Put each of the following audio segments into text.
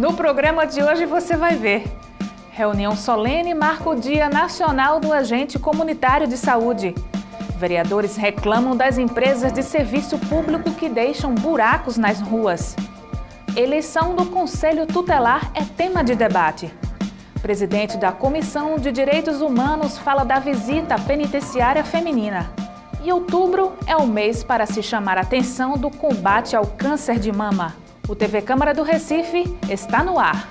No programa de hoje você vai ver. Reunião solene marca o Dia Nacional do Agente Comunitário de Saúde. Vereadores reclamam das empresas de serviço público que deixam buracos nas ruas. Eleição do Conselho Tutelar é tema de debate. Presidente da Comissão de Direitos Humanos fala da visita penitenciária feminina. E outubro é o mês para se chamar a atenção do combate ao câncer de mama. O TV Câmara do Recife está no ar.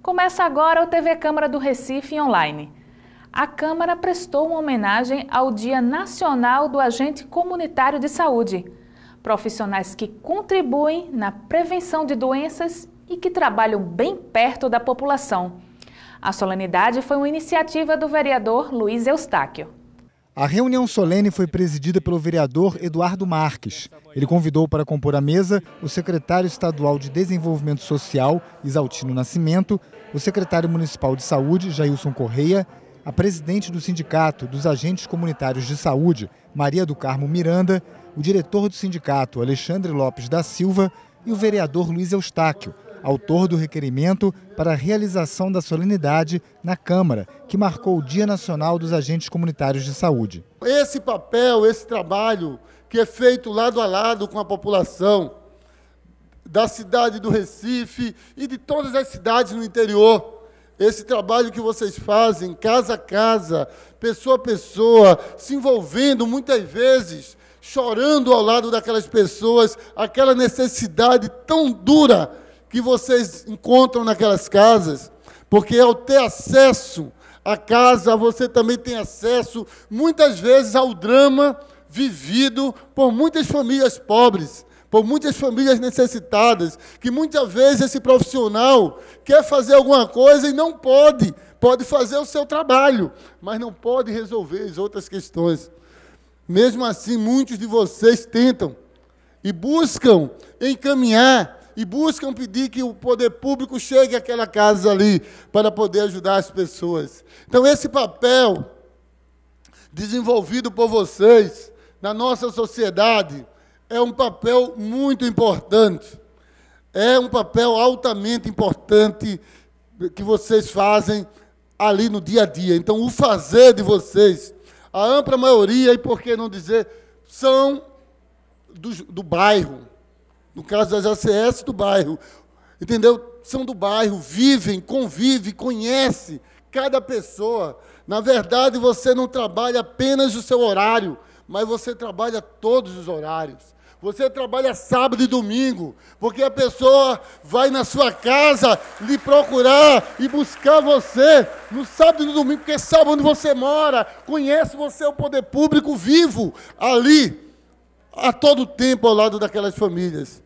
Começa agora o TV Câmara do Recife online. A Câmara prestou uma homenagem ao Dia Nacional do Agente Comunitário de Saúde. Profissionais que contribuem na prevenção de doenças e que trabalham bem perto da população. A solenidade foi uma iniciativa do vereador Luiz Eustáquio. A reunião solene foi presidida pelo vereador Eduardo Marques. Ele convidou para compor a mesa o secretário estadual de Desenvolvimento Social, Isaltino Nascimento, o secretário municipal de Saúde, Jailson Correia, a presidente do Sindicato dos Agentes Comunitários de Saúde, Maria do Carmo Miranda, o diretor do sindicato, Alexandre Lopes da Silva, e o vereador Luiz Eustáquio, autor do requerimento para a realização da solenidade na Câmara, que marcou o Dia Nacional dos Agentes Comunitários de Saúde. Esse papel, esse trabalho que é feito lado a lado com a população da cidade do Recife e de todas as cidades no interior, esse trabalho que vocês fazem, casa a casa, pessoa a pessoa, se envolvendo muitas vezes, chorando ao lado daquelas pessoas, aquela necessidade tão dura que vocês encontram naquelas casas, porque ao ter acesso à casa, você também tem acesso, muitas vezes, ao drama vivido por muitas famílias pobres, por muitas famílias necessitadas, que muitas vezes esse profissional quer fazer alguma coisa e não pode fazer o seu trabalho, mas não pode resolver as outras questões. Mesmo assim, muitos de vocês tentam e buscam encaminhar e buscam pedir que o poder público chegue àquela casa ali para poder ajudar as pessoas. Então, esse papel desenvolvido por vocês na nossa sociedade é um papel muito importante. É um papel altamente importante que vocês fazem ali no dia a dia. Então, o fazer de vocês, a ampla maioria, e por que não dizer, são do bairro. No caso das ACS, do bairro, entendeu? São do bairro, vivem, convivem, conhecem cada pessoa. Na verdade, você não trabalha apenas o seu horário, mas você trabalha todos os horários. Você trabalha sábado e domingo, porque a pessoa vai na sua casa lhe procurar e buscar você no sábado e no domingo, porque sabe onde você mora, conhece você, o poder público vivo ali, a todo tempo ao lado daquelas famílias.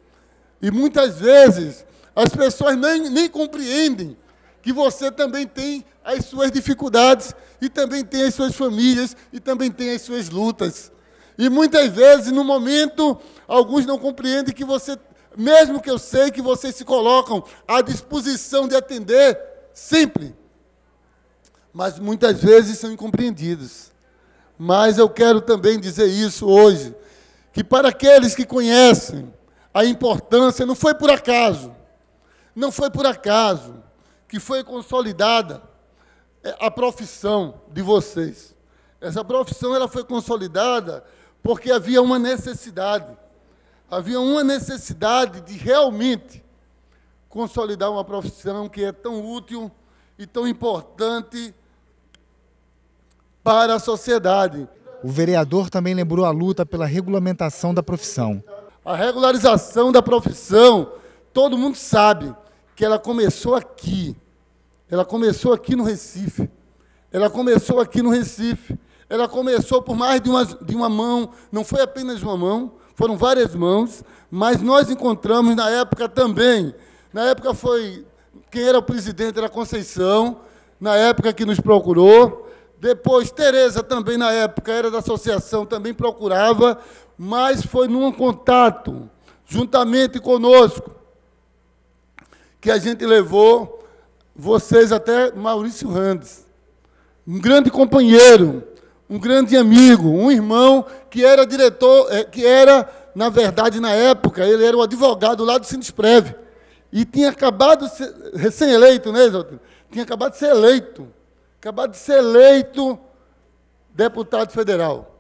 E muitas vezes as pessoas nem compreendem que você também tem as suas dificuldades e também tem as suas famílias e também tem as suas lutas. E muitas vezes, no momento, alguns não compreendem que você, mesmo que eu sei que vocês se colocam à disposição de atender sempre, mas muitas vezes são incompreendidos. Mas eu quero também dizer isso hoje, que para aqueles que conhecem a importância, não foi por acaso que foi consolidada a profissão de vocês. Essa profissão ela foi consolidada porque havia uma necessidade de realmente consolidar uma profissão que é tão útil e tão importante para a sociedade. O vereador também lembrou a luta pela regulamentação da profissão. A regularização da profissão, todo mundo sabe que ela começou aqui. Ela começou aqui no Recife. Ela começou por mais de uma mão, não foi apenas uma mão, foram várias mãos, mas nós encontramos na época também. Na época quem era o presidente era Conceição, na época que nos procurou. Depois, Tereza também, na época, era da associação, também procurava, mas foi num contato, juntamente conosco, que a gente levou vocês até Maurício Randes, um grande companheiro, um grande amigo, um irmão que era diretor, que era na verdade, na época, ele era o advogado lá do Sindesprev. E tinha acabado de ser recém-eleito, né, Exaltino? Tinha acabado de ser eleito deputado federal.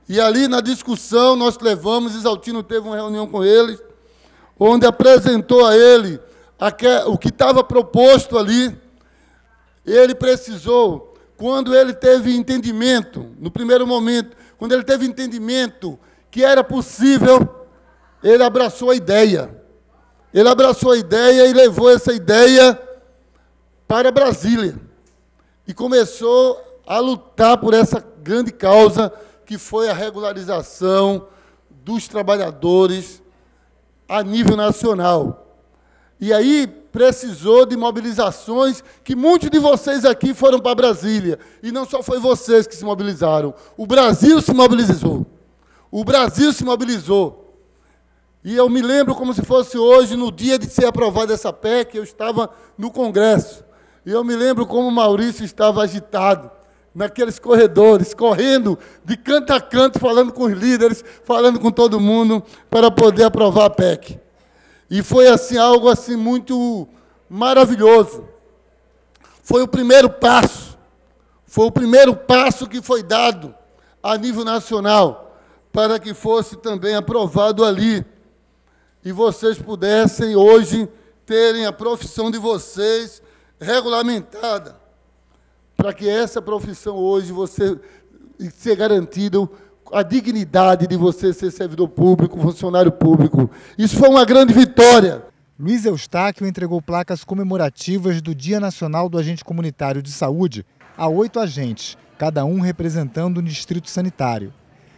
E ali, na discussão, nós levamos, Exaltino teve uma reunião com ele, onde apresentou a ele o que estava proposto ali. Ele precisou, quando ele teve entendimento, no primeiro momento, quando ele teve entendimento que era possível, ele abraçou a ideia. Ele abraçou a ideia e levou essa ideia para Brasília. E começou a lutar por essa grande causa, que foi a regularização dos trabalhadores a nível nacional. E aí precisou de mobilizações, que muitos de vocês aqui foram para Brasília. E não só foi vocês que se mobilizaram. O Brasil se mobilizou. O Brasil se mobilizou. E eu me lembro como se fosse hoje, no dia de ser aprovada essa PEC, eu estava no Congresso. E eu me lembro como o Maurício estava agitado, naqueles corredores, correndo de canto a canto, falando com os líderes, falando com todo mundo, para poder aprovar a PEC. E foi assim, algo assim muito maravilhoso. Foi o primeiro passo que foi dado a nível nacional, para que fosse também aprovado ali, e vocês pudessem hoje terem a profissão de vocês regulamentada, para que essa profissão hoje você ser garantido a dignidade de você ser servidor público, funcionário público. Isso foi uma grande vitória. Luiz Eustáquio entregou placas comemorativas do Dia Nacional do Agente Comunitário de Saúde a 8 agentes, cada um representando um distrito sanitário.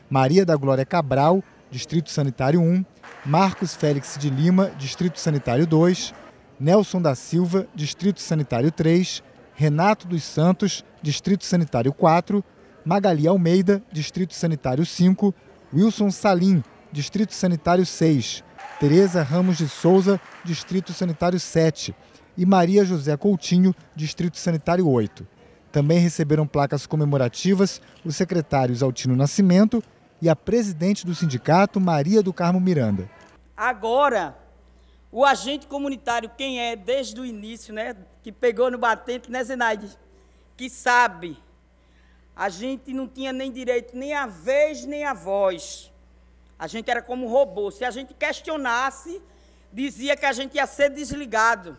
Maria da Glória Cabral, Distrito Sanitário 1, Marcos Félix de Lima, Distrito Sanitário 2, Nelson da Silva, Distrito Sanitário 3, Renato dos Santos, Distrito Sanitário 4, Magali Almeida, Distrito Sanitário 5, Wilson Salim, Distrito Sanitário 6, Tereza Ramos de Souza, Distrito Sanitário 7 e Maria José Coutinho, Distrito Sanitário 8. Também receberam placas comemorativas o secretário Exaltino Nascimento e a presidente do sindicato, Maria do Carmo Miranda. Agora, o agente comunitário, quem é desde o início, né, que pegou no batente, né, Zenaide, que sabe, a gente não tinha nem direito, nem a vez, nem a voz. A gente era como um robô. Se a gente questionasse, dizia que a gente ia ser desligado.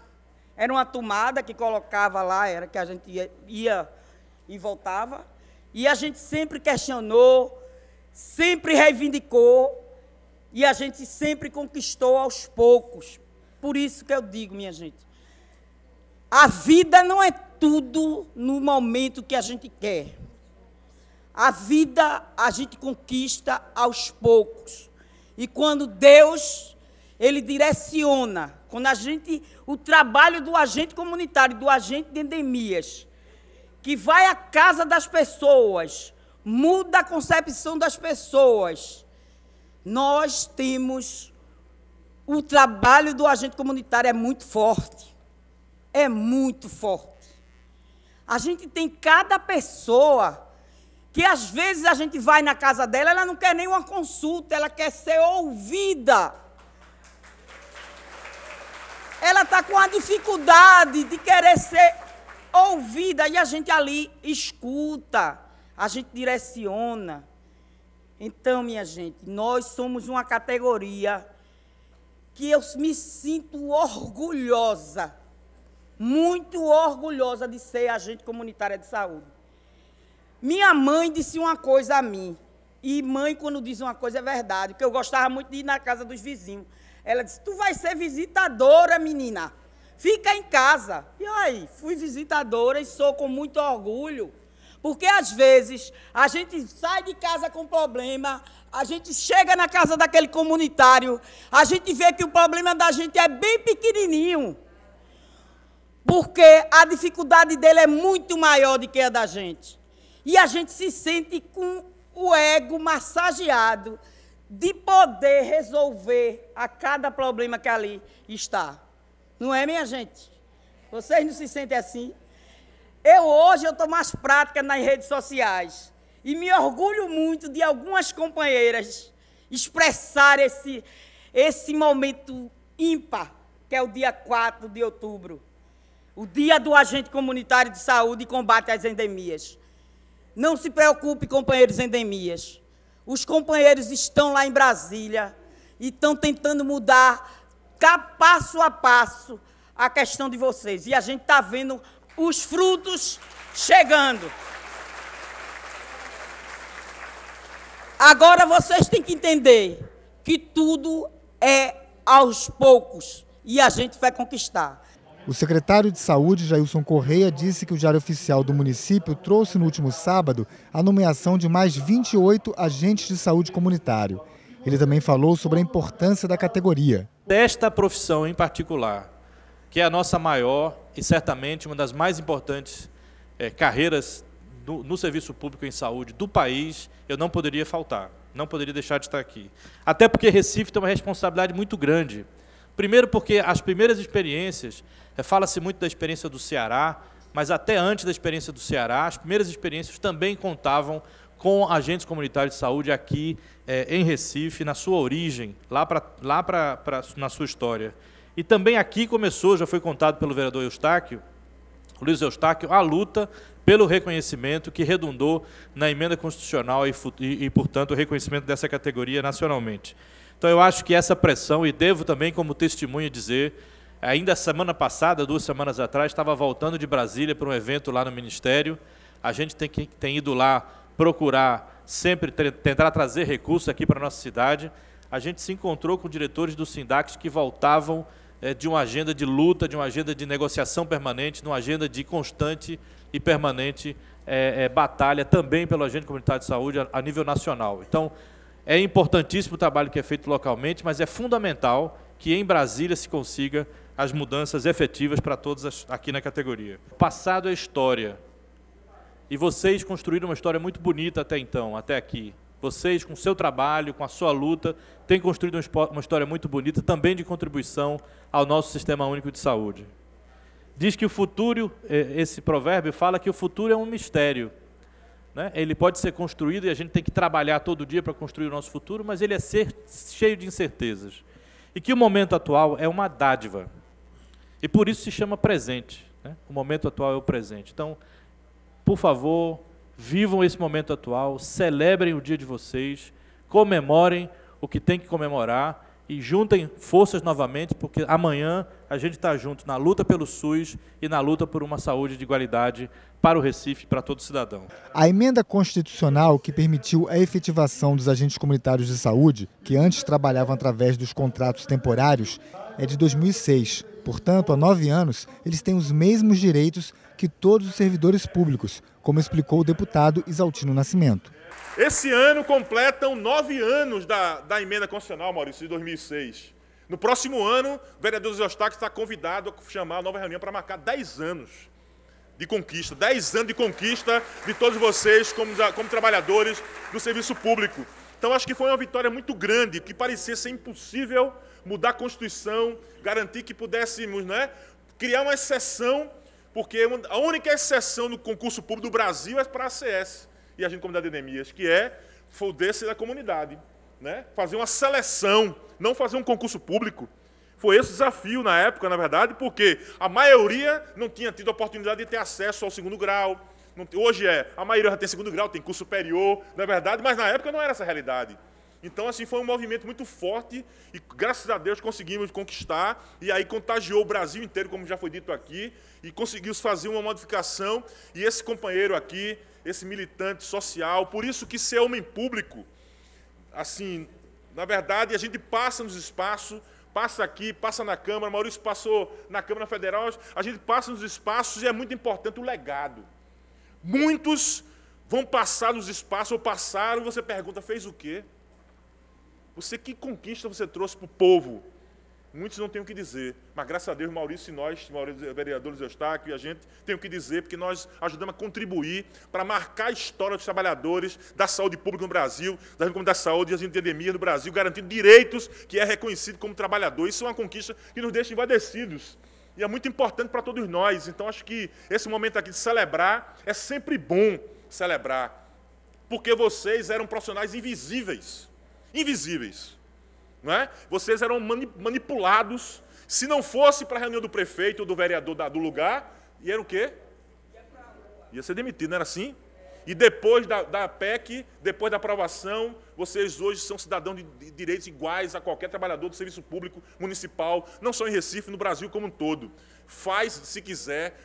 Era uma tomada que colocava lá, era que a gente ia e voltava. E a gente sempre questionou, sempre reivindicou, e a gente sempre conquistou aos poucos. Por isso que eu digo, minha gente, a vida não é tudo no momento que a gente quer. A vida a gente conquista aos poucos. E quando Deus, Ele direciona, quando o trabalho do agente comunitário, do agente de endemias, que vai à casa das pessoas, muda a concepção das pessoas, nós temos, o trabalho do agente comunitário é muito forte. É muito forte. A gente tem cada pessoa que às vezes a gente vai na casa dela, ela não quer nem uma consulta, ela quer ser ouvida. Ela está com a dificuldade de querer ser ouvida, e a gente ali escuta, a gente direciona. Então, minha gente, nós somos uma categoria que eu me sinto orgulhosa, muito orgulhosa de ser agente comunitária de saúde. Minha mãe disse uma coisa a mim, e mãe, quando diz uma coisa, é verdade, porque eu gostava muito de ir na casa dos vizinhos. Ela disse, tu vai ser visitadora, menina, fica em casa. E aí, fui visitadora e sou com muito orgulho, porque às vezes a gente sai de casa com problema, a gente chega na casa daquele comunitário, a gente vê que o problema da gente é bem pequenininho, porque a dificuldade dele é muito maior do que a da gente. E a gente se sente com o ego massageado de poder resolver a cada problema que ali está. Não é, minha gente? Vocês não se sentem assim? Hoje eu estou mais prática nas redes sociais e me orgulho muito de algumas companheiras expressar esse momento ímpar, que é o dia 4 de outubro, o dia do agente comunitário de saúde e combate às endemias. Não se preocupe, companheiros endemias. Os companheiros estão lá em Brasília e estão tentando mudar passo a passo a questão de vocês. E a gente está vendo os frutos chegando. Agora vocês têm que entender que tudo é aos poucos e a gente vai conquistar. O secretário de Saúde, Jailson Correia, disse que o Diário Oficial do município trouxe no último sábado a nomeação de mais 28 agentes de saúde comunitário. Ele também falou sobre a importância da categoria. Desta profissão em particular, que é a nossa maior e certamente uma das mais importantes carreiras no serviço público em saúde do país, eu não poderia faltar, não poderia deixar de estar aqui. Até porque Recife tem uma responsabilidade muito grande. Primeiro porque as primeiras experiências, fala-se muito da experiência do Ceará, mas até antes da experiência do Ceará, as primeiras experiências também contavam com agentes comunitários de saúde aqui em Recife, na sua origem, na sua história. E também aqui começou, já foi contado pelo vereador Eustáquio, Luiz Eustáquio, a luta pelo reconhecimento que redundou na emenda constitucional e, portanto, o reconhecimento dessa categoria nacionalmente. Então, eu acho que essa pressão, e devo também como testemunha dizer, ainda semana passada, 2 semanas atrás, estava voltando de Brasília para um evento lá no Ministério, a gente tem ido lá procurar sempre tentar trazer recursos aqui para a nossa cidade, a gente se encontrou com diretores do Sindax que voltavam de uma agenda de luta, de uma agenda de negociação permanente, de uma agenda de constante e permanente batalha também pelo agente comunitário de saúde a nível nacional. Então, é importantíssimo o trabalho que é feito localmente, mas é fundamental que em Brasília se consiga as mudanças efetivas para todos aqui na categoria. O passado é história. E vocês construíram uma história muito bonita até então, até aqui. Vocês, com o seu trabalho, com a sua luta, têm construído uma história muito bonita, também de contribuição ao nosso Sistema Único de Saúde. Diz que o futuro, esse provérbio fala que o futuro é um mistério, né? Ele pode ser construído e a gente tem que trabalhar todo dia para construir o nosso futuro, mas ele é cheio de incertezas. E que o momento atual é uma dádiva. E por isso se chama presente, né? O momento atual é o presente. Então, por favor, vivam esse momento atual, celebrem o dia de vocês, comemorem o que tem que comemorar e juntem forças novamente, porque amanhã a gente está junto na luta pelo SUS e na luta por uma saúde de igualdade para o Recife e para todo cidadão. A emenda constitucional que permitiu a efetivação dos agentes comunitários de saúde, que antes trabalhavam através dos contratos temporários, é de 2006. Portanto, há 9 anos, eles têm os mesmos direitos que todos os servidores públicos, como explicou o deputado Isaltino Nascimento. Esse ano completam 9 anos da emenda constitucional, Maurício, de 2006. No próximo ano, o vereador José Eustáquio está convidado a chamar a nova reunião para marcar 10 anos de conquista, 10 anos de conquista de todos vocês como trabalhadores do serviço público. Então, acho que foi uma vitória muito grande, que parecia ser impossível mudar a Constituição, garantir que pudéssemos, né, criar uma exceção, porque a única exceção no concurso público do Brasil é para a ACS e a gente comunidade de endemias, que é foder-se da comunidade, né? Fazer uma seleção, não fazer um concurso público. Foi esse o desafio na época, na verdade, porque a maioria não tinha tido a oportunidade de ter acesso ao 2º grau. Hoje a maioria já tem 2º grau, tem curso superior, na verdade, mas na época não era essa a realidade. Então, assim, foi um movimento muito forte e, graças a Deus, conseguimos conquistar e aí contagiou o Brasil inteiro, como já foi dito aqui, e conseguimos fazer uma modificação. E esse companheiro aqui, esse militante social, por isso que ser homem público, assim, na verdade, a gente passa nos espaços, passa aqui, passa na Câmara, Maurício passou na Câmara Federal, a gente passa nos espaços e é muito importante o legado. Muitos vão passar nos espaços, ou passaram, você pergunta, fez o quê? Você, que conquista você trouxe para o povo? Muitos não têm o que dizer, mas graças a Deus, Maurício e nós, vereadores Eustáquio e a gente, tem o que dizer, porque nós ajudamos a contribuir para marcar a história dos trabalhadores da saúde pública no Brasil, da comunidade de saúde e das endemias no Brasil, garantindo direitos que é reconhecido como trabalhador. Isso é uma conquista que nos deixa envadecidos. E é muito importante para todos nós. Então, acho que esse momento aqui de celebrar, é sempre bom celebrar, porque vocês eram profissionais invisíveis. invisíveis. Não é? Vocês eram manipulados. Se não fosse para a reunião do prefeito ou do vereador do lugar, ia era o quê? Ia ser demitido, não era assim? E depois da PEC, depois da aprovação, vocês hoje são cidadãos de direitos iguais a qualquer trabalhador do serviço público municipal, não só em Recife, no Brasil como um todo. Faz se quiser,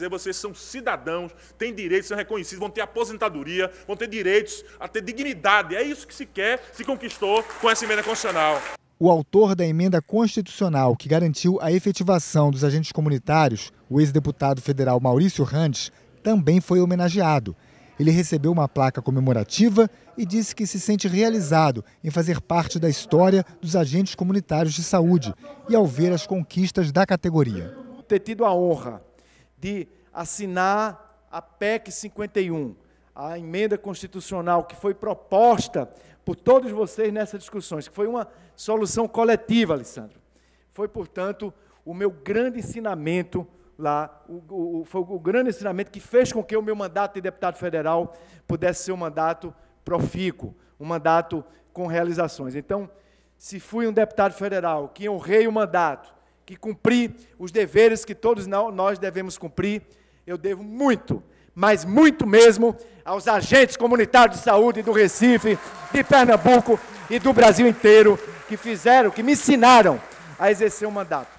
vocês são cidadãos, têm direitos, são reconhecidos, vão ter aposentadoria, vão ter direitos a ter dignidade. É isso que se quer, se conquistou com essa emenda constitucional. O autor da emenda constitucional que garantiu a efetivação dos agentes comunitários, o ex-deputado federal Maurício Randes, também foi homenageado. Ele recebeu uma placa comemorativa e disse que se sente realizado em fazer parte da história dos agentes comunitários de saúde e ao ver as conquistas da categoria. Ter tido a honra de assinar a PEC 51, a emenda constitucional que foi proposta por todos vocês nessas discussões, que foi uma solução coletiva, Alessandro. Foi, portanto, o meu grande ensinamento lá, foi o grande ensinamento que fez com que o meu mandato de deputado federal pudesse ser um mandato profícuo, um mandato com realizações. Então, se fui um deputado federal que honrei o mandato, que cumpri os deveres que todos nós devemos cumprir, eu devo muito, mas muito mesmo, aos agentes comunitários de saúde do Recife, de Pernambuco e do Brasil inteiro, que me ensinaram a exercer o mandato.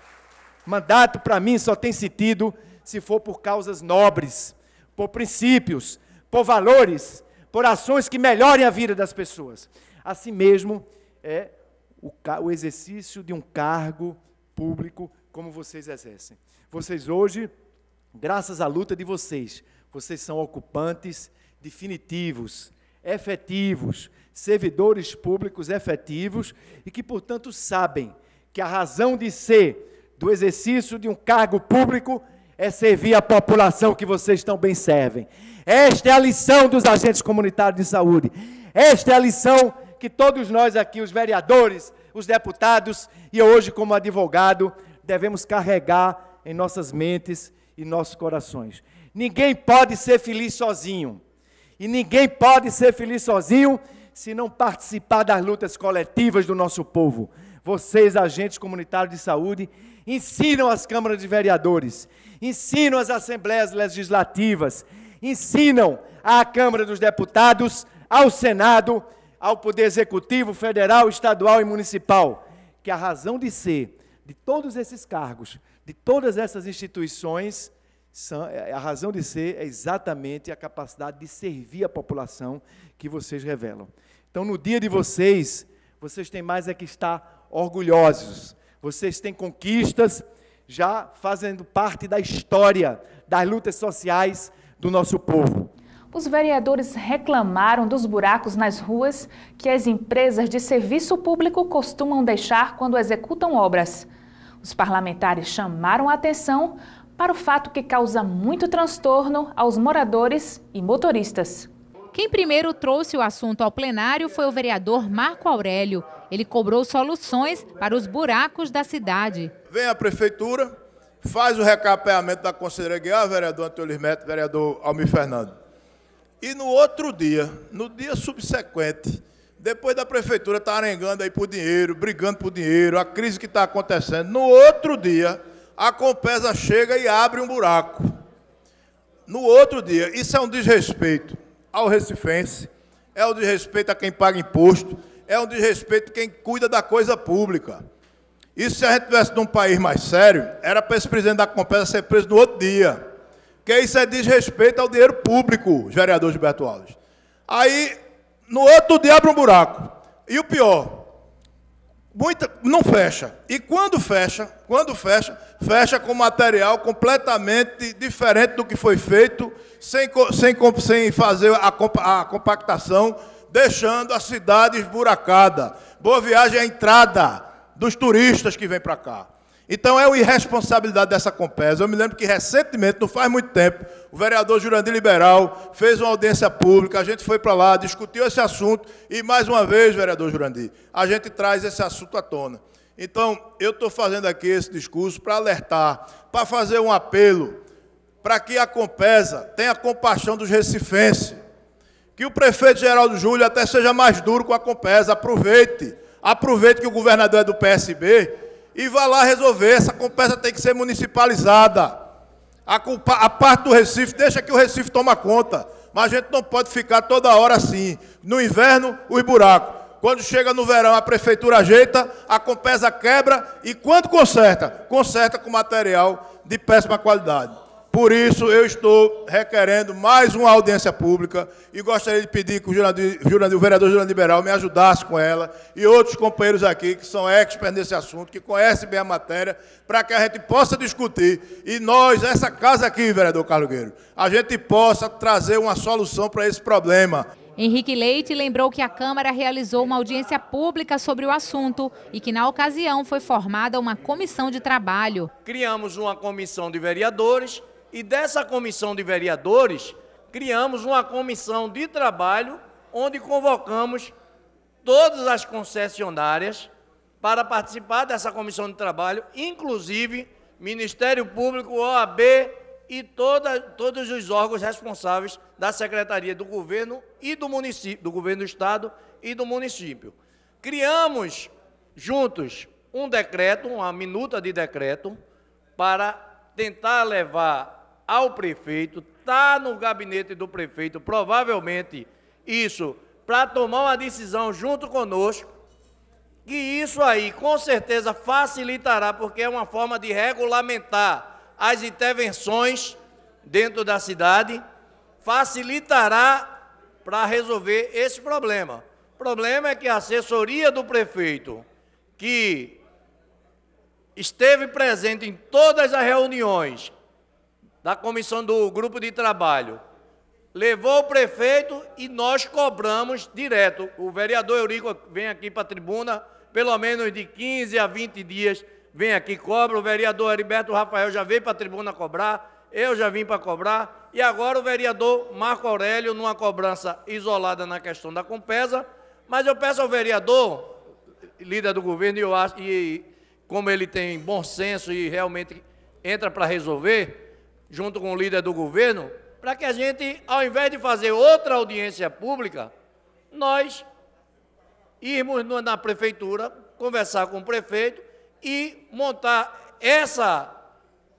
Mandato, para mim, só tem sentido se for por causas nobres, por princípios, por valores, por ações que melhorem a vida das pessoas. Assim mesmo, é o exercício de um cargo público como vocês exercem. Vocês hoje, graças à luta de vocês são ocupantes definitivos, efetivos, servidores públicos efetivos e que, portanto, sabem que a razão de ser do exercício de um cargo público é servir a população que vocês tão bem servem. Esta é a lição dos agentes comunitários de saúde. Esta é a lição que todos nós aqui, os vereadores, os deputados e hoje como advogado, devemos carregar em nossas mentes e nossos corações. Ninguém pode ser feliz sozinho. E ninguém pode ser feliz sozinho se não participar das lutas coletivas do nosso povo. Vocês, agentes comunitários de saúde, ensinam as câmaras de vereadores, ensinam as assembleias legislativas, ensinam à Câmara dos Deputados, ao Senado, ao Poder Executivo, Federal, Estadual e Municipal, que a razão de ser de todos esses cargos, de todas essas instituições, a razão de ser é exatamente a capacidade de servir a população que vocês revelam. Então, no dia de vocês têm mais é que estar orgulhosos. Vocês têm conquistas já fazendo parte da história das lutas sociais do nosso povo. Os vereadores reclamaram dos buracos nas ruas que as empresas de serviço público costumam deixar quando executam obras. Os parlamentares chamaram a atenção para o fato que causa muito transtorno aos moradores e motoristas. Quem primeiro trouxe o assunto ao plenário foi o vereador Marco Aurélio. Ele cobrou soluções para os buracos da cidade. Vem a prefeitura, faz o recapeamento da Conselheira Guiar, vereador Antônio Lismeto, vereador Almir Fernando. E no outro dia, no dia subsequente, depois da prefeitura estar arengando aí por dinheiro, brigando por dinheiro, a crise que está acontecendo, no outro dia, a Compesa chega e abre um buraco. No outro dia, isso é um desrespeito ao recifense, é um desrespeito a quem paga imposto, é um desrespeito a quem cuida da coisa pública. Isso, se a gente estivesse num país mais sério, era para esse presidente da Compesa ser preso no outro dia. Porque isso é desrespeito ao dinheiro público, vereador Gilberto Alves. Aí, no outro dia, abre um buraco. E o pior, não fecha. E quando fecha, fecha com material completamente diferente do que foi feito, sem fazer a compactação, deixando a cidade esburacada. Boa Viagem é a entrada dos turistas que vêm para cá. Então, é uma irresponsabilidade dessa Compesa. Eu me lembro que, recentemente, não faz muito tempo, o vereador Jurandir Liberal fez uma audiência pública, a gente foi para lá, discutiu esse assunto e, mais uma vez, vereador Jurandir, a gente traz esse assunto à tona. Então, eu estou fazendo aqui esse discurso para alertar, para fazer um apelo, para que a Compesa tenha compaixão dos recifenses, Que o prefeito Geraldo Júlio até seja mais duro com a Compesa. Aproveite que o governador é do PSB e vá lá resolver. Essa Compesa tem que ser municipalizada. A parte do Recife, deixa que o Recife toma conta. Mas a gente não pode ficar toda hora assim. No inverno, os buracos. Quando chega no verão, a prefeitura ajeita, a Compesa quebra e quando conserta, conserta com material de péssima qualidade. Por isso, eu estou requerendo mais uma audiência pública e gostaria de pedir que o vereador Jurandir Liberal me ajudasse com ela e outros companheiros aqui que são experts nesse assunto, que conhecem bem a matéria, para que a gente possa discutir e nós, essa casa aqui, vereador Carlos Guerreiro, a gente possa trazer uma solução para esse problema. Henrique Leite lembrou que a Câmara realizou uma audiência pública sobre o assunto e que, na ocasião, foi formada uma comissão de trabalho. Criamos uma comissão de vereadores e dessa comissão de vereadores, criamos uma comissão de trabalho onde convocamos todas as concessionárias para participar dessa comissão de trabalho, inclusive Ministério Público, OAB e todos os órgãos responsáveis da Secretaria do Governo e do município, do Governo do Estado e do município. Criamos juntos um decreto, uma minuta de decreto, para tentar levar ao prefeito, está no gabinete do prefeito, provavelmente isso, para tomar uma decisão junto conosco, que isso aí com certeza facilitará, porque é uma forma de regulamentar as intervenções dentro da cidade, facilitará para resolver esse problema. O problema é que a assessoria do prefeito, que esteve presente em todas as reuniões da comissão do grupo de trabalho, levou o prefeito e nós cobramos direto. O vereador Eurico vem aqui para a tribuna, pelo menos de 15 a 20 dias, vem aqui, cobra. O vereador Heriberto Rafael já veio para a tribuna cobrar, eu já vim para cobrar, e agora o vereador Marco Aurélio, numa cobrança isolada na questão da Compesa. Mas eu peço ao vereador, líder do governo, e como ele tem bom senso e realmente entra para resolver, junto com o líder do governo, para que a gente, ao invés de fazer outra audiência pública, nós irmos na prefeitura, conversar com o prefeito e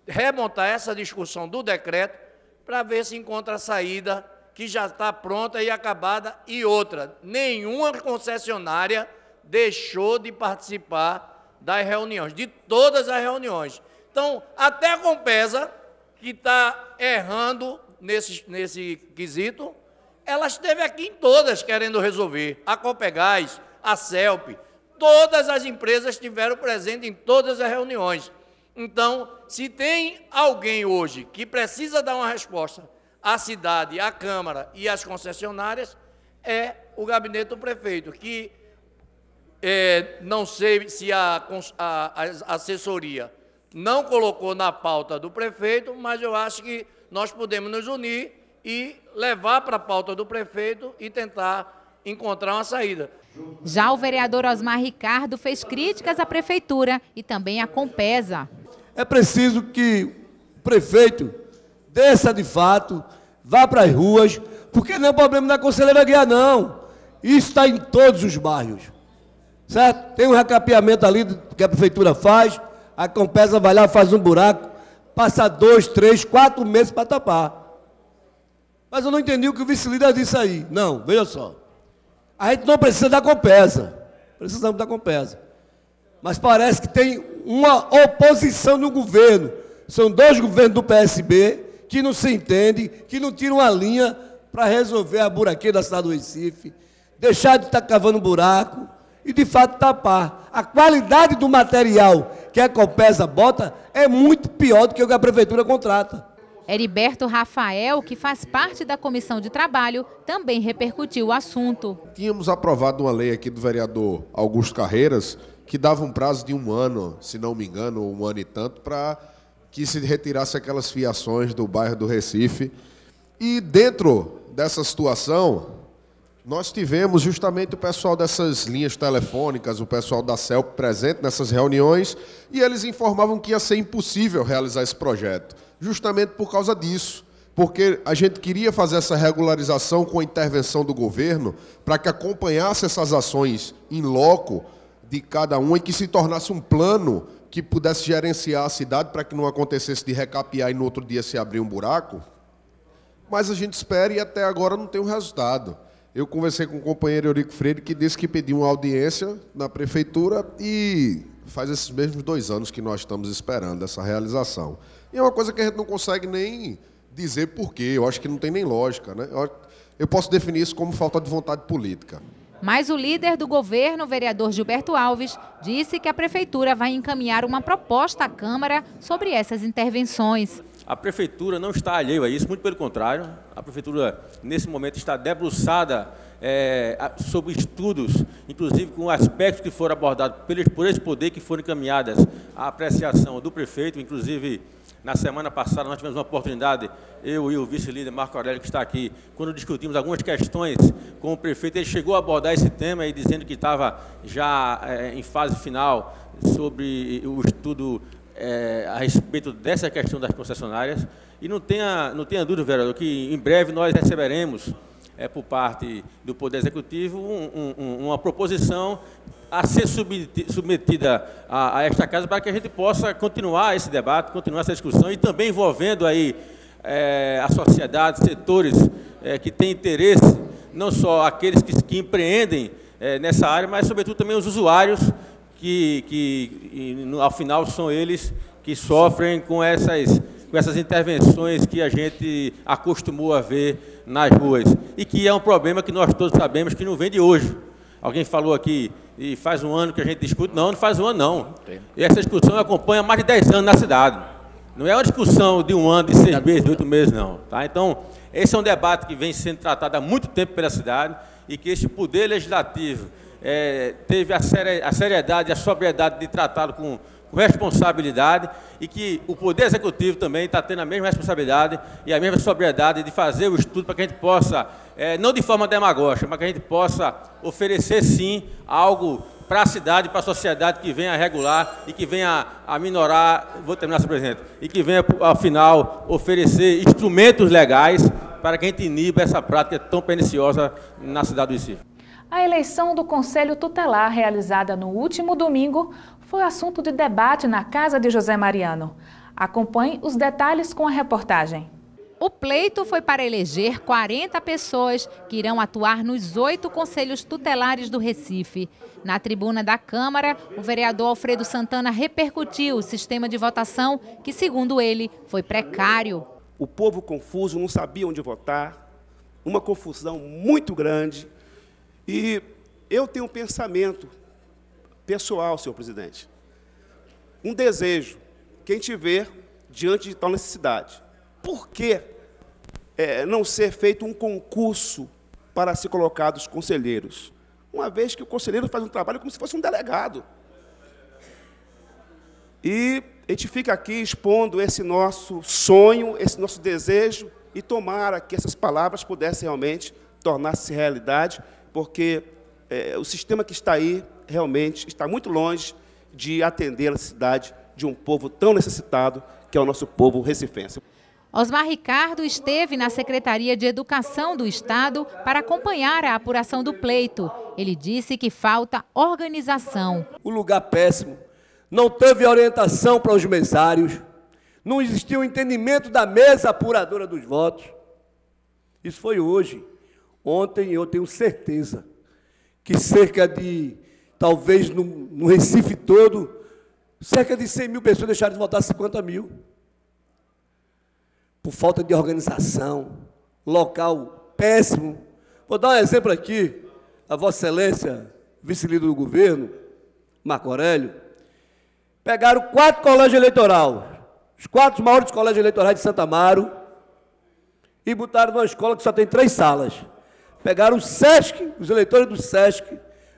remontar essa discussão do decreto para ver se encontra a saída que já está pronta e acabada. E outra, nenhuma concessionária deixou de participar das reuniões, de todas as reuniões. Então, até a Compesa, que está errando nesse quesito, ela esteve aqui em todas querendo resolver. A Copegás, a CELP, todas as empresas estiveram presentes em todas as reuniões. Então, se tem alguém hoje que precisa dar uma resposta à cidade, à Câmara e às concessionárias, é o gabinete do prefeito, que não sei se a assessoria não colocou na pauta do prefeito, mas eu acho que nós podemos nos unir e levar para a pauta do prefeito e tentar encontrar uma saída. Já o vereador Osmar Ricardo fez críticas à prefeitura e também à Compesa. É preciso que o prefeito desça de fato, vá para as ruas, porque não é problema da Conselheira Guiar, não. Isso está em todos os bairros, certo? Tem um recapeamento ali que a prefeitura faz, a Compesa vai lá, faz um buraco, passa 2, 3, 4 meses para tapar. Mas eu não entendi o que o vice-líder disse aí. Não, veja só. A gente não precisa da Compesa. Precisamos da Compesa. Mas parece que tem uma oposição no governo. São 2 governos do PSB que não se entendem, que não tiram a linha para resolver a buraqueira da cidade do Recife, deixar de estar cavando buraco e, de fato, tapar. A qualidade do material que a Compesa bota é muito pior do que o que a prefeitura contrata. Heriberto Rafael, que faz parte da comissão de trabalho, também repercutiu o assunto. Tínhamos aprovado uma lei aqui do vereador Augusto Carreiras, que dava um prazo de 1 ano, se não me engano, 1 ano e tanto, para que se retirasse aquelas fiações do bairro do Recife. E dentro dessa situação, nós tivemos justamente o pessoal dessas linhas telefônicas, o pessoal da CELP presente nessas reuniões, e eles informavam que ia ser impossível realizar esse projeto, justamente por causa disso, porque a gente queria fazer essa regularização com a intervenção do governo para que acompanhasse essas ações in loco de cada um e que se tornasse um plano que pudesse gerenciar a cidade para que não acontecesse de recapear e no outro dia se abrir um buraco. Mas a gente espera e até agora não tem um resultado. Eu conversei com o companheiro Eurico Freire, que disse que pediu uma audiência na prefeitura e faz esses mesmos 2 anos que nós estamos esperando essa realização. E é uma coisa que a gente não consegue nem dizer por quê, eu acho que não tem nem lógica, né? Eu posso definir isso como falta de vontade política. Mas o líder do governo, o vereador Gilberto Alves, disse que a prefeitura vai encaminhar uma proposta à Câmara sobre essas intervenções. A prefeitura não está alheia a isso, muito pelo contrário. A prefeitura, nesse momento, está debruçada sobre estudos, inclusive com aspectos que foram abordados por esse poder, que foram encaminhadas à apreciação do prefeito. Inclusive, na semana passada, nós tivemos uma oportunidade, eu e o vice-líder Marco Aurélio, que está aqui, quando discutimos algumas questões com o prefeito, ele chegou a abordar esse tema e dizendo que estava já em fase final sobre o estudo a respeito dessa questão das concessionárias. E não tenha dúvida, vereador, que em breve nós receberemos, por parte do Poder Executivo, uma proposição a ser submetida a esta casa para que a gente possa continuar esse debate, continuar essa discussão e também envolvendo aí a sociedade, setores que têm interesse, não só aqueles que empreendem nessa área, mas sobretudo também os usuários que ao final são eles que sofrem com essas intervenções que a gente acostumou a ver nas ruas e que é um problema que nós todos sabemos que não vem de hoje. Alguém falou aqui, e faz um ano que a gente discute. Não faz um ano, não. E essa discussão acompanha mais de 10 anos na cidade. Não é uma discussão de 1 ano, de 6 meses, de 8 meses, não. Tá? Então, esse é um debate que vem sendo tratado há muito tempo pela cidade e que este Poder Legislativo teve a seriedade e a sobriedade de tratá-lo com responsabilidade e que o Poder Executivo também está tendo a mesma responsabilidade e a mesma sobriedade de fazer o estudo para que a gente possa, não de forma demagógica, mas que a gente possa oferecer, sim, algo para a cidade, para a sociedade que venha a regular e que venha a minorar, vou terminar, senhor presidente, e que venha, ao final, oferecer instrumentos legais para que a gente iniba essa prática tão perniciosa na cidade do Recife. A eleição do Conselho Tutelar, realizada no último domingo, foi assunto de debate na casa de José Mariano. Acompanhe os detalhes com a reportagem. O pleito foi para eleger 40 pessoas que irão atuar nos 8 conselhos tutelares do Recife. Na tribuna da Câmara, o vereador Alfredo Santana repercutiu o sistema de votação que, segundo ele, foi precário. O povo confuso, não sabia onde votar, uma confusão muito grande. E eu tenho um pensamento pessoal, senhor presidente, um desejo, quem te ver diante de tal necessidade. Por que não ser feito um concurso para ser colocados os conselheiros? Uma vez que o conselheiro faz um trabalho como se fosse um delegado. E a gente fica aqui expondo esse nosso sonho, esse nosso desejo, e tomara que essas palavras pudessem realmente tornar-se realidade, porque o sistema que está aí realmente está muito longe de atender a necessidade de um povo tão necessitado, que é o nosso povo recifense. Osmar Ricardo esteve na Secretaria de Educação do Estado para acompanhar a apuração do pleito. Ele disse que falta organização. O lugar péssimo, não teve orientação para os mesários, não existiu o entendimento da mesa apuradora dos votos. Isso foi hoje. Ontem eu tenho certeza que cerca de, talvez no Recife todo, cerca de 100 mil pessoas deixaram de votar 50 mil. Por falta de organização, local péssimo. Vou dar um exemplo aqui, a Vossa Excelência, vice-líder do governo, Marco Aurélio, pegaram 4 colégios eleitorais, os 4 maiores colégios eleitorais de Santa Amaro, e botaram numa escola que só tem 3 salas. Pegaram o SESC, os eleitores do SESC,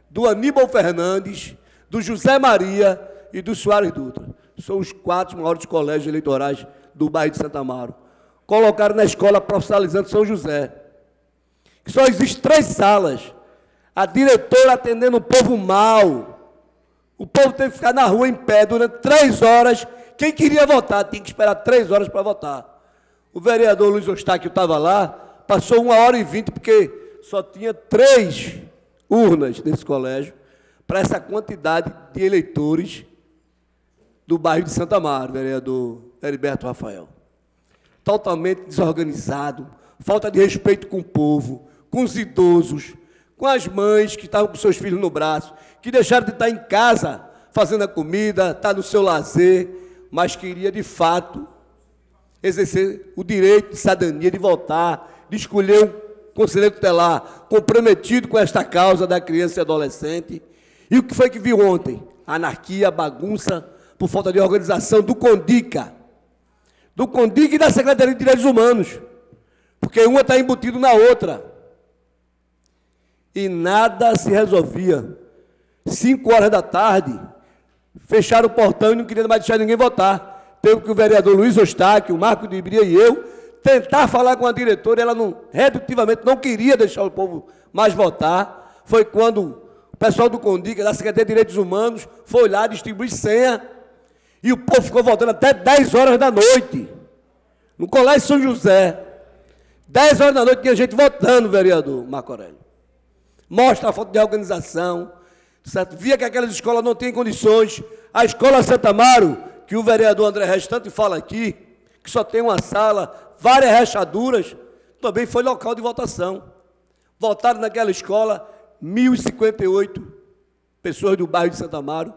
do Aníbal Fernandes, do José Maria e do Soares Dutra. São os 4 maiores colégios eleitorais do bairro de Santa Amaro. Colocaram na escola profissionalizante São José, que só existe 3 salas. A diretora atendendo o povo mal. O povo teve que ficar na rua em pé durante 3 horas. Quem queria votar tinha que esperar 3 horas para votar. O vereador Luiz Eustáquio estava lá, passou 1h20, porque só tinha 3 urnas nesse colégio para essa quantidade de eleitores do bairro de Santa Amaro, vereador Heriberto Rafael. Totalmente desorganizado, falta de respeito com o povo, com os idosos, com as mães que estavam com seus filhos no braço, que deixaram de estar em casa fazendo a comida, estar no seu lazer, mas queria, de fato, exercer o direito de cidadania, de votar, de escolher um conselheiro tutelar comprometido com esta causa da criança e adolescente. E o que foi que viu ontem? Anarquia, bagunça, por falta de organização do CONDICA e da Secretaria de Direitos Humanos, porque uma está embutida na outra. E nada se resolvia. 5 horas da tarde, fecharam o portão e não queria mais deixar ninguém votar. Teve que o vereador Luiz Eustáquio, o Marco de Bria e eu tentar falar com a diretora, ela redutivamente não queria deixar o povo mais votar. Foi quando o pessoal do CONDICA, da Secretaria de Direitos Humanos, foi lá distribuir senha, e o povo ficou votando até 10 horas da noite, no Colégio São José. 10 horas da noite tinha gente votando, vereador Marco Aurélio. Mostra a falta de organização, certo? Via que aquelas escolas não têm condições. A escola Santa Amaro, que o vereador André Restante fala aqui, que só tem uma sala, várias rachaduras, também foi local de votação. Votaram naquela escola 1.058 pessoas do bairro de Santa Amaro,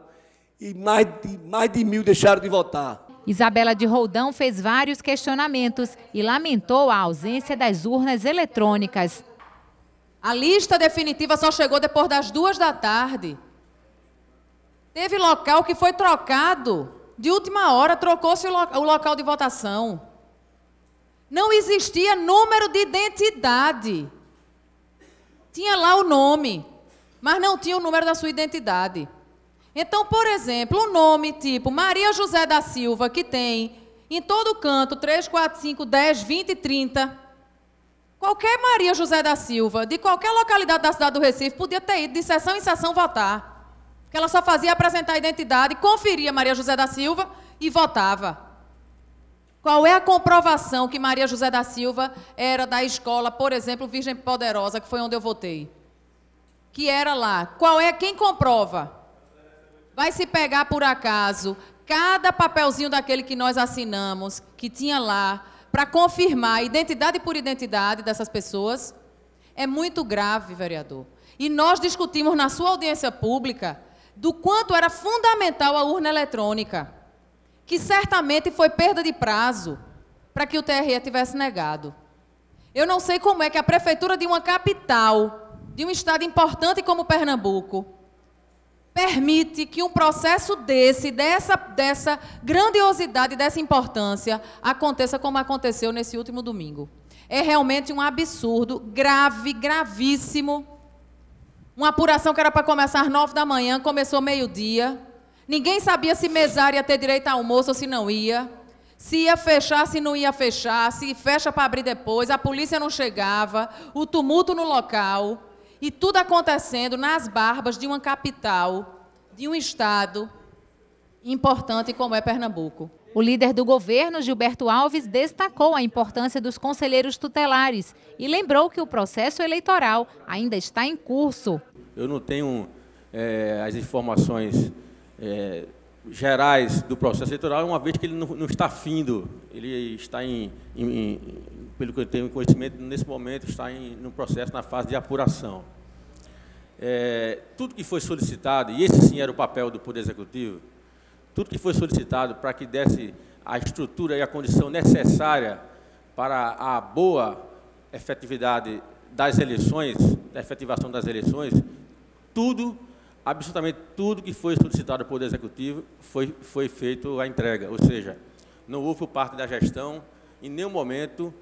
e mais de 1.000 deixaram de votar. Isabela de Roldão fez vários questionamentos e lamentou a ausência das urnas eletrônicas. A lista definitiva só chegou depois das 2 da tarde. Teve local que foi trocado. De última hora, trocou-se o local de votação. Não existia número de identidade. Tinha lá o nome, mas não tinha o número da sua identidade. Então, por exemplo, um nome tipo Maria José da Silva, que tem em todo canto 3, 4, 5, 10, 20, 30. Qualquer Maria José da Silva, de qualquer localidade da cidade do Recife, podia ter ido de sessão em sessão votar. Porque ela só fazia apresentar a identidade, conferia Maria José da Silva e votava. Qual é a comprovação que Maria José da Silva era da escola, por exemplo, Virgem Poderosa, que foi onde eu votei? Que era lá. Quem comprova? Vai se pegar, por acaso, cada papelzinho daquele que nós assinamos, que tinha lá, para confirmar identidade por identidade dessas pessoas? É muito grave, vereador. E nós discutimos na sua audiência pública do quanto era fundamental a urna eletrônica, que certamente foi perda de prazo para que o TRE tivesse negado. Eu não sei como é que a prefeitura de uma capital, de um estado importante como Pernambuco, permite que um processo dessa grandiosidade, dessa importância, aconteça como aconteceu nesse último domingo. É realmente um absurdo, grave, gravíssimo. Uma apuração que era para começar às 9 da manhã, começou meio-dia. Ninguém sabia se mesária ia ter direito a almoço ou se não ia. Se ia fechar, se não ia fechar, se fecha para abrir depois, a polícia não chegava, o tumulto no local. E tudo acontecendo nas barbas de uma capital, de um estado importante como é Pernambuco. O líder do governo, Gilberto Alves, destacou a importância dos conselheiros tutelares e lembrou que o processo eleitoral ainda está em curso. Eu não tenho as informações gerais do processo eleitoral, uma vez que ele não está findo. Ele está pelo que eu tenho conhecimento, nesse momento está no processo, na fase de apuração. Tudo que foi solicitado, e esse sim era o papel do Poder Executivo, tudo que foi solicitado para que desse a estrutura e a condição necessária para a boa efetividade das eleições, da efetivação das eleições, absolutamente tudo que foi solicitado pelo Poder Executivo foi feito a entrega, ou seja, não houve por parte da gestão, em nenhum momento,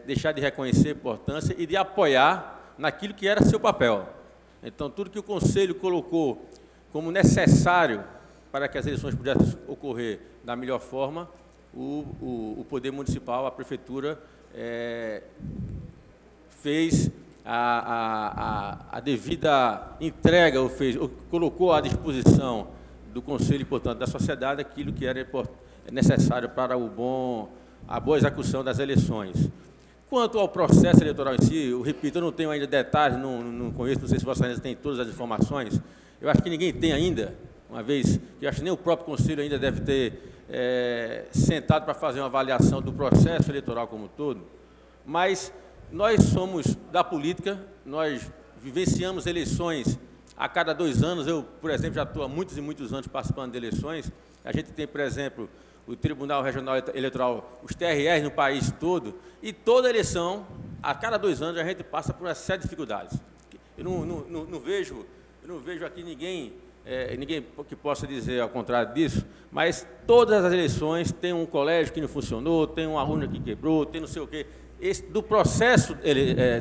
deixar de reconhecer a importância e de apoiar naquilo que era seu papel. Então, tudo que o Conselho colocou como necessário para que as eleições pudessem ocorrer da melhor forma, o Poder Municipal, a Prefeitura, fez a devida entrega, colocou à disposição do Conselho e, portanto, da sociedade aquilo que era necessário para a boa execução das eleições. Quanto ao processo eleitoral em si, eu repito, eu não tenho ainda detalhes, não conheço, não sei se Vossa Excelência tem todas as informações. Eu acho que ninguém tem ainda, uma vez que eu acho que nem o próprio Conselho ainda deve ter sentado para fazer uma avaliação do processo eleitoral como um todo. Mas nós somos da política, nós vivenciamos eleições a cada 2 anos. Eu, por exemplo, já estou há muitos e muitos anos participando de eleições. A gente tem, por exemplo, o Tribunal Regional Eleitoral, os TREs no país todo, e toda eleição, a cada 2 anos, a gente passa por uma série de dificuldades. Eu não vejo aqui ninguém que possa dizer ao contrário disso, mas todas as eleições tem um colégio que não funcionou, tem uma urna que quebrou, tem não sei o quê. Do processo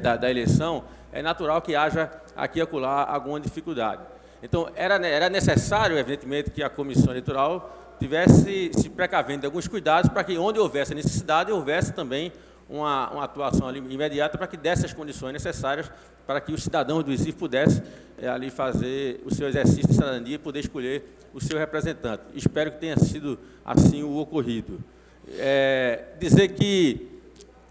da eleição, é natural que haja aqui e acolá alguma dificuldade. Então, era necessário, evidentemente, que a Comissão Eleitoral tivesse se precavendo de alguns cuidados para que, onde houvesse necessidade, houvesse também uma atuação ali imediata para que desse as condições necessárias para que os cidadãos do Recife pudessem ali fazer o seu exercício de cidadania e poder escolher o seu representante. Espero que tenha sido assim o ocorrido. Dizer que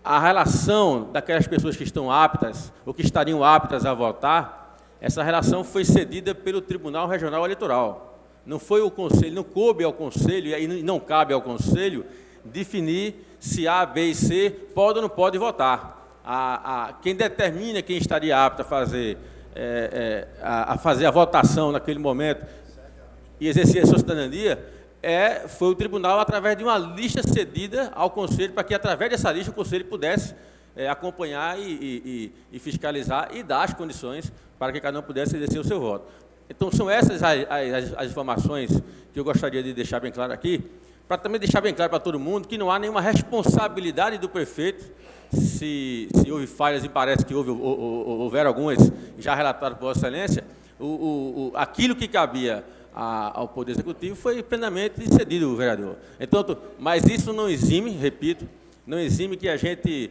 a relação daquelas pessoas que estão aptas ou que estariam aptas a votar, essa relação foi cedida pelo Tribunal Regional Eleitoral. Não foi o Conselho, não coube ao Conselho e não cabe ao Conselho definir se A, B e C pode ou não pode votar. Quem determina quem estaria apto a fazer a votação naquele momento e exercer a sua cidadania foi o Tribunal através de uma lista cedida ao Conselho para que, através dessa lista, o Conselho pudesse acompanhar e fiscalizar e dar as condições para que cada um pudesse exercer o seu voto. Então, são essas as informações que eu gostaria de deixar bem claro aqui, para também deixar bem claro para todo mundo que não há nenhuma responsabilidade do prefeito, se houve falhas, e parece que houveram algumas já relatadas por Vossa Excelência, aquilo que cabia ao Poder Executivo foi plenamente cedido, vereador. Então, mas isso não exime, repito, não exime que a gente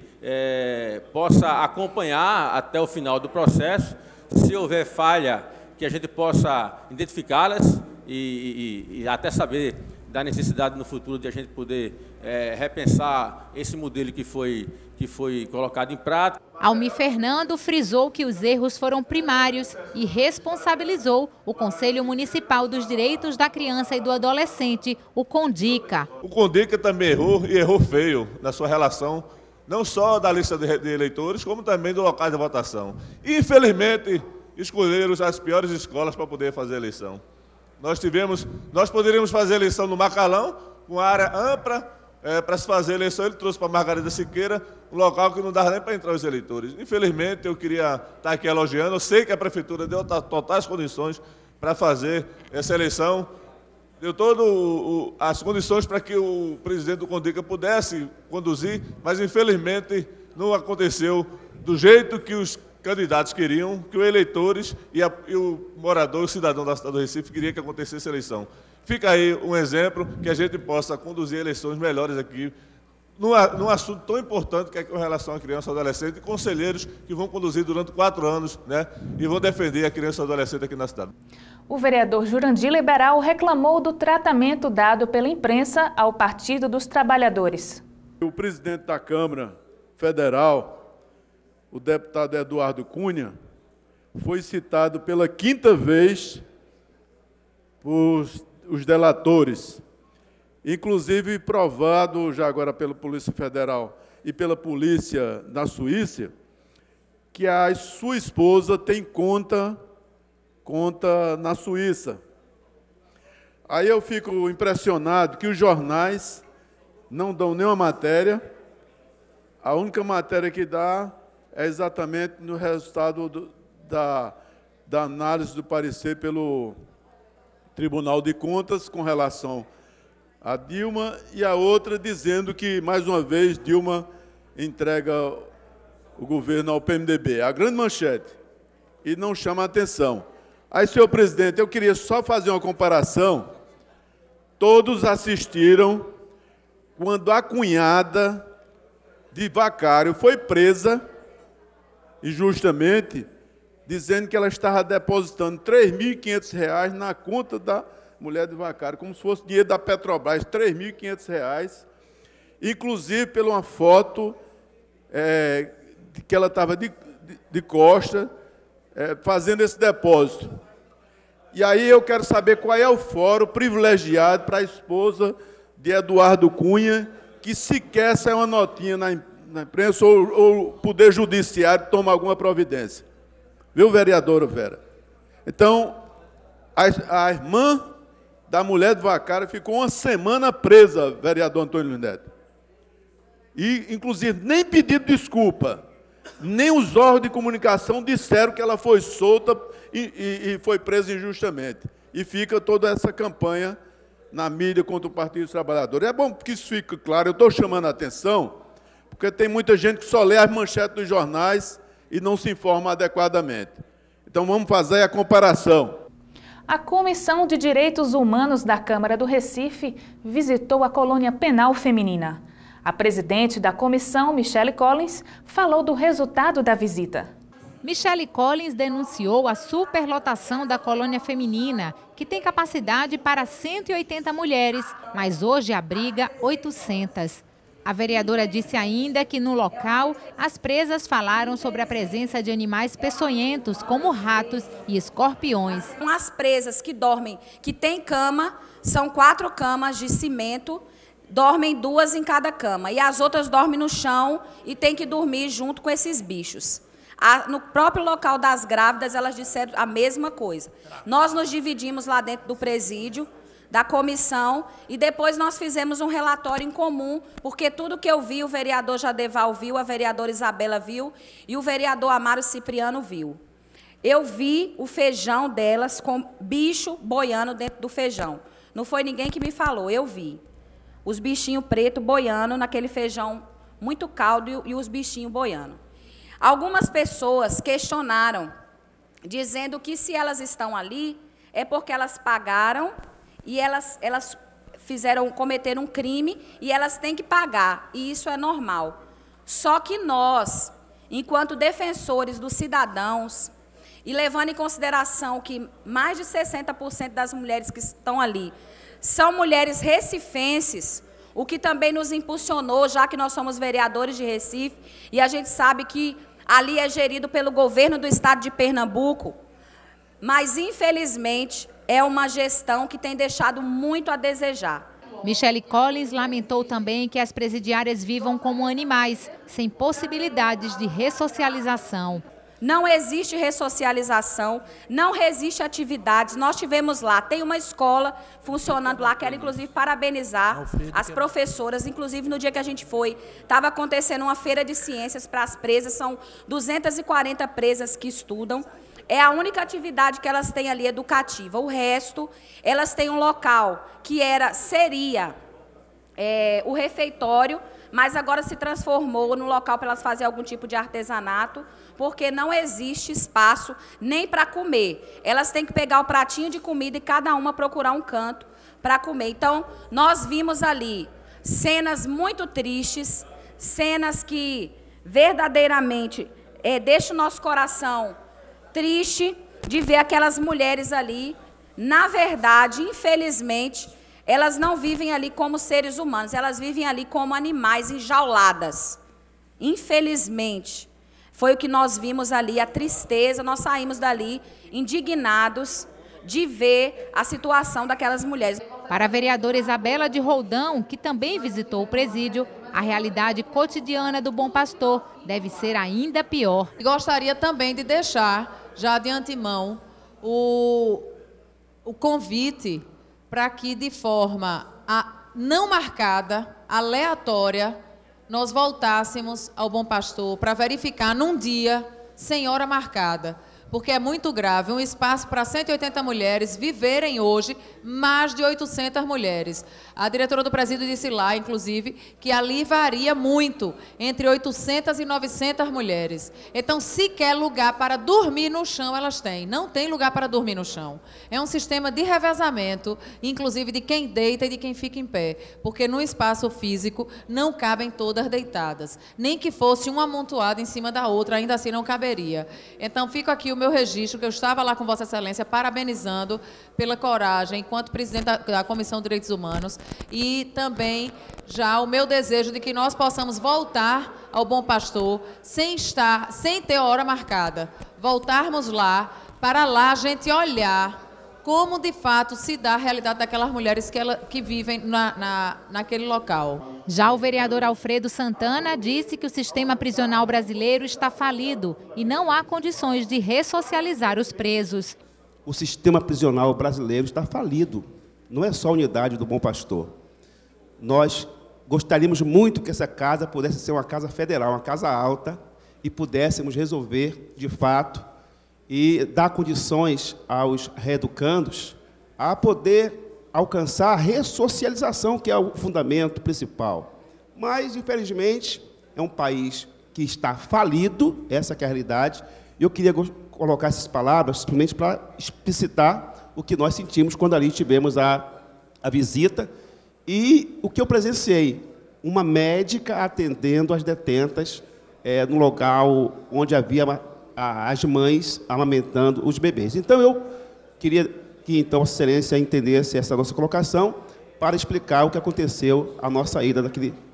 possa acompanhar até o final do processo, se houver falha, que a gente possa identificá-las e até saber da necessidade no futuro de a gente poder repensar esse modelo que foi colocado em prática. Almir Fernando frisou que os erros foram primários e responsabilizou o Conselho Municipal dos Direitos da Criança e do Adolescente, o CONDICA. O CONDICA também errou, e errou feio, na sua relação, não só da lista de eleitores, como também do local de votação. Infelizmente, escolheram as piores escolas para poder fazer a eleição. Nós poderíamos fazer a eleição no Macalão, com área ampla para se fazer a eleição. Ele trouxe para Margarida Siqueira, um local que não dava nem para entrar os eleitores. Infelizmente, eu queria estar aqui elogiando, eu sei que a Prefeitura deu totais condições para fazer essa eleição, deu todas as condições para que o presidente do CONDICA pudesse conduzir, mas infelizmente não aconteceu do jeito que os candidatos queriam, que os eleitores e o morador, o cidadão da cidade do Recife queria que acontecesse a eleição. Fica aí um exemplo que a gente possa conduzir eleições melhores aqui, num assunto tão importante que é com relação à criança e adolescente, e conselheiros que vão conduzir durante 4 anos, né, e vão defender a criança e adolescente aqui na cidade. O vereador Jurandir Liberal reclamou do tratamento dado pela imprensa ao Partido dos Trabalhadores. O presidente da Câmara Federal, o deputado Eduardo Cunha, foi citado pela 5ª vez por os delatores, inclusive provado já agora pela Polícia Federal e pela polícia na Suíça, que a sua esposa tem conta na Suíça. Aí eu fico impressionado que os jornais não dão nenhuma matéria, a única matéria que dá é exatamente no resultado da análise do parecer pelo Tribunal de Contas com relação a Dilma, e a outra dizendo que, mais uma vez, Dilma entrega o governo ao PMDB. A grande manchete. E não chama a atenção. Aí, senhor presidente, eu queria só fazer uma comparação. Todos assistiram quando a cunhada de Vacário foi presa injustamente, dizendo que ela estava depositando R$ 3.500 na conta da mulher de Vacário, como se fosse dinheiro da Petrobras, R$ 3.500, inclusive pela uma foto que ela estava de costa, fazendo esse depósito. E aí eu quero saber qual é o fórum privilegiado para a esposa de Eduardo Cunha, que sequer sai uma notinha na imprensa ou o Poder Judiciário toma alguma providência. Viu, vereadora Vera? Então, a irmã da mulher do Vacário ficou uma semana presa, vereador Antônio Luiz Neto. E, inclusive, nem pedido desculpa, nem os órgãos de comunicação disseram que ela foi solta e foi presa injustamente. E fica toda essa campanha na mídia contra o Partido dos Trabalhadores. É bom que isso fique claro, eu estou chamando a atenção, porque tem muita gente que só lê as manchetes dos jornais e não se informa adequadamente. Então, vamos fazer a comparação. A Comissão de Direitos Humanos da Câmara do Recife visitou a colônia penal feminina. A presidente da comissão, Michele Collins, falou do resultado da visita. Michele Collins denunciou a superlotação da colônia feminina, que tem capacidade para 180 mulheres, mas hoje abriga 800. A vereadora disse ainda que no local as presas falaram sobre a presença de animais peçonhentos, como ratos e escorpiões. As presas que dormem, que têm cama, são 4 camas de cimento, dormem 2 em cada cama. E as outras dormem no chão e têm que dormir junto com esses bichos. No próprio local das grávidas, elas disseram a mesma coisa. Nós nos dividimos lá dentro do presídio, da comissão, e depois nós fizemos um relatório em comum, porque tudo que eu vi, o vereador Jadeval viu, a vereadora Isabela viu, e o vereador Amaro Cipriano viu. Eu vi o feijão delas com bicho boiando dentro do feijão. Não foi ninguém que me falou, eu vi. Os bichinhos pretos boiando naquele feijão muito caldo e os bichinhos boiando. Algumas pessoas questionaram, dizendo que se elas estão ali, é porque elas pagaram e elas cometeram um crime e elas têm que pagar, e isso é normal. Só que nós, enquanto defensores dos cidadãos, e levando em consideração que mais de 60% das mulheres que estão ali são mulheres recifenses, o que também nos impulsionou, já que nós somos vereadores de Recife, e a gente sabe que ali é gerido pelo governo do estado de Pernambuco, mas, infelizmente, é uma gestão que tem deixado muito a desejar. Michele Collins lamentou também que as presidiárias vivam como animais, sem possibilidades de ressocialização. Não existe ressocialização, não existe atividades. Nós tivemos lá, tem uma escola funcionando lá, quero inclusive parabenizar as professoras, inclusive no dia que a gente foi, estava acontecendo uma feira de ciências para as presas, são 240 presas que estudam. É a única atividade que elas têm ali educativa. O resto, elas têm um local que seria o refeitório, mas agora se transformou no local para elas fazerem algum tipo de artesanato, porque não existe espaço nem para comer. Elas têm que pegar o pratinho de comida e cada uma procurar um canto para comer. Então, nós vimos ali cenas muito tristes, cenas que verdadeiramente deixam o nosso coração triste de ver aquelas mulheres ali. Na verdade, infelizmente, elas não vivem ali como seres humanos, elas vivem ali como animais enjauladas. Infelizmente, foi o que nós vimos ali, a tristeza, nós saímos dali indignados de ver a situação daquelas mulheres. Para a vereadora Isabela de Roldão, que também visitou o presídio, a realidade cotidiana do Bom Pastor deve ser ainda pior. Gostaria também de deixar, já de antemão, o convite para que, de forma não marcada, aleatória, nós voltássemos ao Bom Pastor para verificar num dia, sem hora marcada, porque é muito grave um espaço para 180 mulheres viverem hoje mais de 800 mulheres. A diretora do presídio disse lá, inclusive, que ali varia muito, entre 800 e 900 mulheres. Então, sequer lugar para dormir no chão elas têm. Não tem lugar para dormir no chão. É um sistema de revezamento, inclusive de quem deita e de quem fica em pé, porque no espaço físico não cabem todas deitadas. Nem que fosse uma amontoada em cima da outra, ainda assim não caberia. Então, fica aqui o o meu registro, que eu estava lá com Vossa Excelência, parabenizando pela coragem, enquanto presidente da Comissão de Direitos Humanos, e também já o meu desejo de que nós possamos voltar ao Bom Pastor sem ter hora marcada. Voltarmos lá, para lá a gente olhar como, de fato, se dá a realidade daquelas mulheres que vivem naquele local. Já o vereador Alfredo Santana disse que o sistema prisional brasileiro está falido e não há condições de ressocializar os presos. O sistema prisional brasileiro está falido. Não é só a unidade do Bom Pastor. Nós gostaríamos muito que essa casa pudesse ser uma casa federal, uma casa alta, e pudéssemos resolver, de fato, e dar condições aos reeducandos a poder alcançar a ressocialização, que é o fundamento principal. Mas, infelizmente, é um país que está falido, essa que é a realidade, e eu queria colocar essas palavras simplesmente para explicitar o que nós sentimos quando ali tivemos a visita e o que eu presenciei, uma médica atendendo as detentas no local onde havia as mães amamentando os bebês. Então, eu queria que, então, Vossa Excelência entendesse essa nossa colocação para explicar o que aconteceu à nossa ida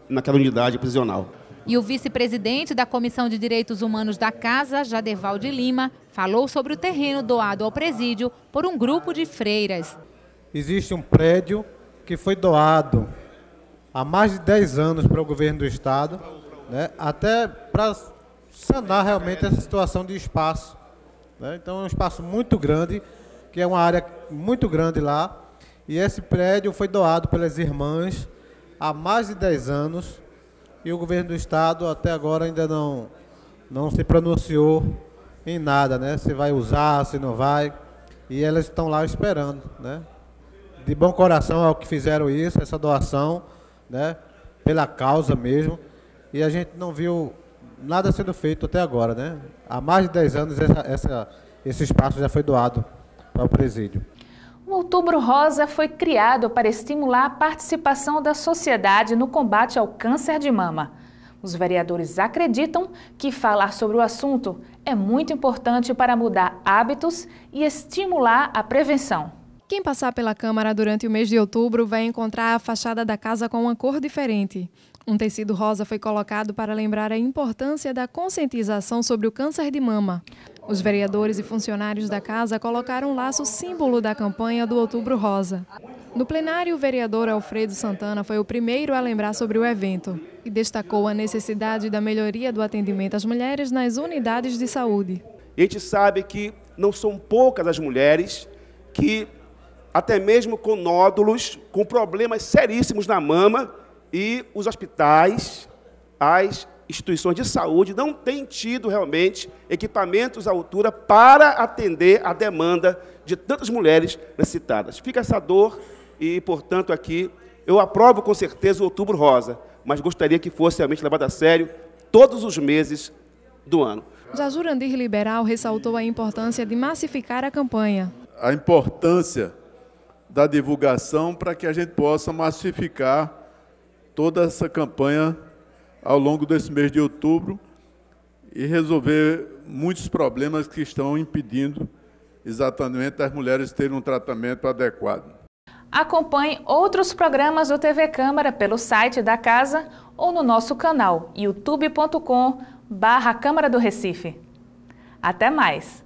naquela unidade prisional. E o vice-presidente da Comissão de Direitos Humanos da Casa, Jaderval de Lima, falou sobre o terreno doado ao presídio por um grupo de freiras. Existe um prédio que foi doado há mais de 10 anos para o governo do Estado, né, até para sanar realmente essa situação de espaço, né? Então é um espaço muito grande, que é uma área muito grande lá, e esse prédio foi doado pelas irmãs há mais de 10 anos, e o governo do Estado até agora ainda não se pronunciou em nada, né? Se vai usar, se não vai, e elas estão lá esperando, né? De bom coração ao que fizeram isso, essa doação, né? Pela causa mesmo, e a gente não viu nada sendo feito até agora, né? Há mais de 10 anos esse espaço já foi doado para o presídio. O Outubro Rosa foi criado para estimular a participação da sociedade no combate ao câncer de mama. Os vereadores acreditam que falar sobre o assunto é muito importante para mudar hábitos e estimular a prevenção. Quem passar pela Câmara durante o mês de outubro vai encontrar a fachada da casa com uma cor diferente. Um tecido rosa foi colocado para lembrar a importância da conscientização sobre o câncer de mama. Os vereadores e funcionários da casa colocaram um laço símbolo da campanha do Outubro Rosa. No plenário, o vereador Alfredo Santana foi o primeiro a lembrar sobre o evento e destacou a necessidade da melhoria do atendimento às mulheres nas unidades de saúde. A gente sabe que não são poucas as mulheres que, até mesmo com nódulos, com problemas seríssimos na mama, e os hospitais, as instituições de saúde não têm tido realmente equipamentos à altura para atender a demanda de tantas mulheres necessitadas. Fica essa dor e, portanto, aqui eu aprovo com certeza o Outubro Rosa, mas gostaria que fosse realmente levado a sério todos os meses do ano. Já Jurandir Liberal ressaltou a importância de massificar a campanha. A importância da divulgação para que a gente possa massificar toda essa campanha ao longo desse mês de outubro e resolver muitos problemas que estão impedindo exatamente as mulheres terem um tratamento adequado. Acompanhe outros programas do TV Câmara pelo site da Casa ou no nosso canal youtube.com/Câmara do Recife. Até mais!